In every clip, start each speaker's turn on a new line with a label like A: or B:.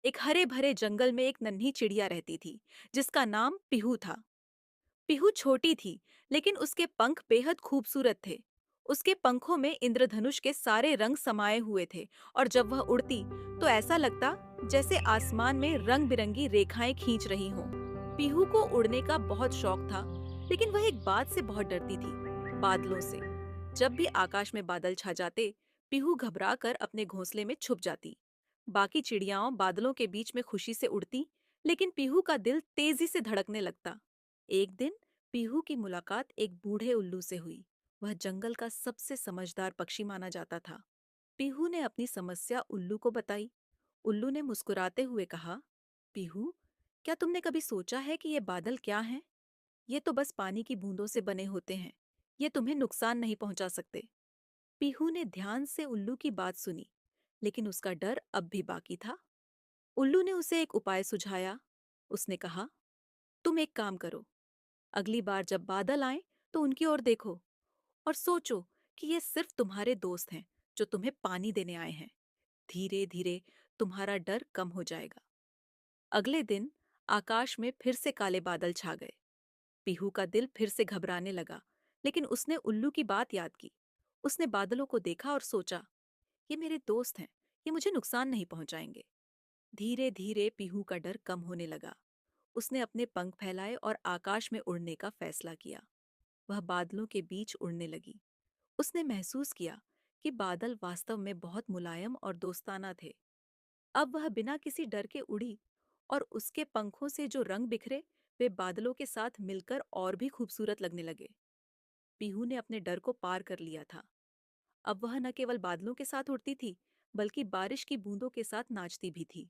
A: एक हरे भरे जंगल में एक नन्ही चिड़िया रहती थी जिसका नाम पीहू था। पीहू छोटी थी, लेकिन उसके पंख बेहद खूबसूरत थे। उसके पंखों में इंद्रधनुष के सारे रंग समाये हुए थे और जब वह उड़ती तो ऐसा लगता जैसे आसमान में रंग बिरंगी रेखाएं खींच रही हों। पीहू को उड़ने का बहुत शौक था, लेकिन वह एक बात से बहुत डरती थी, बादलों से। जब भी आकाश में बादल छा जाते, पीहू घबरा कर अपने घोंसले में छुप जाती। बाकी चिड़ियाओं बादलों के बीच में खुशी से उड़ती, लेकिन पीहू का दिल तेजी से धड़कने लगता। एक दिन पीहू की मुलाकात एक बूढ़े उल्लू से हुई। वह जंगल का सबसे समझदार पक्षी माना जाता था। पीहू ने अपनी समस्या उल्लू को बताई। उल्लू ने मुस्कुराते हुए कहा, पीहू, क्या तुमने कभी सोचा है कि ये बादल क्या हैं? ये तो बस पानी की बूंदों से बने होते हैं। ये तुम्हें नुकसान नहीं पहुंचा सकते। पीहू ने ध्यान से उल्लू की बात सुनी, लेकिन उसका डर अब भी बाकी था। उल्लू ने उसे एक उपाय सुझाया। उसने कहा, तुम एक काम करो, अगली बार जब बादल आए तो उनकी ओर देखो और सोचो कि ये सिर्फ तुम्हारे दोस्त हैं जो तुम्हें पानी देने आए हैं। धीरे धीरे तुम्हारा डर कम हो जाएगा। अगले दिन आकाश में फिर से काले बादल छा गए। पीहू का दिल फिर से घबराने लगा, लेकिन उसने उल्लू की बात याद की। उसने बादलों को देखा और सोचा, ये मेरे दोस्त हैं, ये मुझे नुकसान नहीं पहुंचाएंगे। धीरे धीरे पीहू का डर कम होने लगा। उसने अपने पंख फैलाए और आकाश में उड़ने का फैसला किया। वह बादलों के बीच उड़ने लगी। उसने महसूस किया कि बादल वास्तव में बहुत मुलायम और दोस्ताना थे। अब वह बिना किसी डर के उड़ी और उसके पंखों से जो रंग बिखरे वे बादलों के साथ मिलकर और भी खूबसूरत लगने लगे। पीहू ने अपने डर को पार कर लिया था। अब वह न केवल बादलों के साथ उड़ती थी, बल्कि बारिश की बूंदों के साथ नाचती भी थी।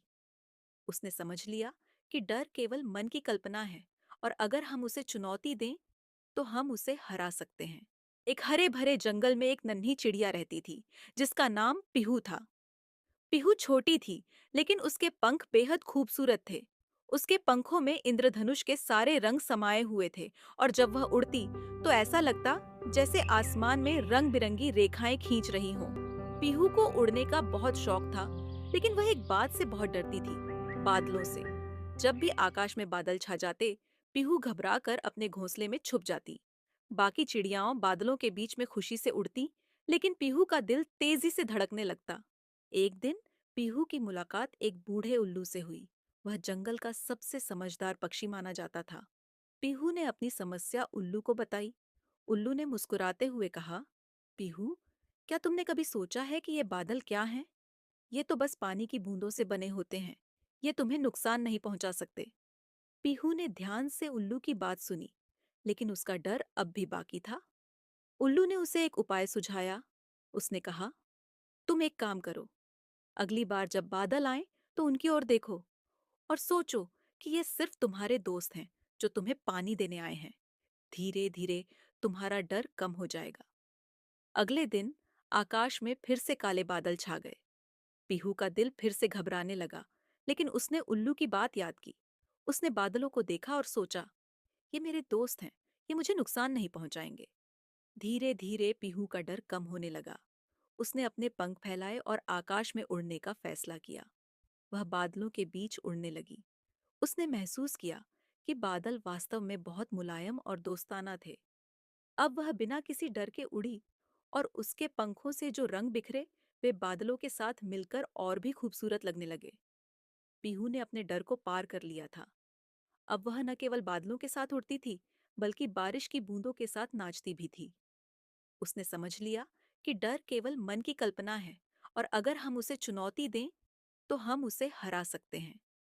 A: उसने समझ लिया कि डर केवल मन की कल्पना है और अगर हम उसे चुनौती दें तो हम उसे हरा सकते हैं। एक हरे भरे जंगल में एक नन्ही चिड़िया रहती थी जिसका नाम पीहू था। पीहू छोटी थी, लेकिन उसके पंख बेहद खूबसूरत थे। उसके पंखों में इंद्रधनुष के सारे रंग समाये हुए थे और जब वह उड़ती तो ऐसा लगता जैसे आसमान में रंग बिरंगी रेखाएं खींच रही हों। पीहू को उड़ने का बहुत शौक था, लेकिन वह एक बात से बहुत डरती थी, बादलों से। जब भी आकाश में बादल छा जाते, पीहू घबरा कर अपने घोंसले में छुप जाती। बाकी चिड़ियाओं बादलों के बीच में खुशी से उड़ती, लेकिन पीहू का दिल तेजी से धड़कने लगता। एक दिन पीहू की मुलाकात एक बूढ़े उल्लू से हुई। वह जंगल का सबसे समझदार पक्षी माना जाता था। पीहू ने अपनी समस्या उल्लू को बताई। उल्लू ने मुस्कुराते हुए कहा, पीहू, क्या तुमने कभी सोचा है कि ये बादल क्या हैं? ये तो बस पानी की बूंदों से बने होते हैं। ये तुम्हें नुकसान नहीं पहुंचा सकते। पीहू ने ध्यान से उल्लू की बात सुनी, लेकिन उसका डर अब भी बाकी था। उल्लू ने उसे एक उपाय सुझाया। उसने कहा, तुम एक काम करो, अगली बार जब बादल आए तो उनकी ओर देखो और सोचो कि ये सिर्फ तुम्हारे दोस्त हैं जो तुम्हें पानी देने आए हैं। धीरे धीरे तुम्हारा डर कम हो जाएगा। अगले दिन आकाश में फिर से काले बादल छा गए। पीहू का दिल फिर से घबराने लगा, लेकिन उसने उल्लू की बात याद की। उसने बादलों को देखा और सोचा, ये मेरे दोस्त हैं, ये मुझे नुकसान नहीं पहुंचाएंगे। धीरे धीरे पीहू का डर कम होने लगा। उसने अपने पंख फैलाए और आकाश में उड़ने का फैसला किया। वह बादलों के बीच उड़ने लगी। उसने महसूस किया कि बादल वास्तव में बहुत मुलायम और दोस्ताना थे। अब वह बिना किसी डर के उड़ी और उसके पंखों से जो रंग बिखरे वे बादलों के साथ मिलकर और भी खूबसूरत लगने लगे। पीहू ने अपने डर को पार कर लिया था। अब वह न केवल बादलों के साथ उड़ती थी, बल्कि बारिश की बूंदों के साथ नाचती भी थी। उसने समझ लिया कि डर केवल मन की कल्पना है और अगर हम उसे चुनौती दें तो हम उसे हरा सकते हैं।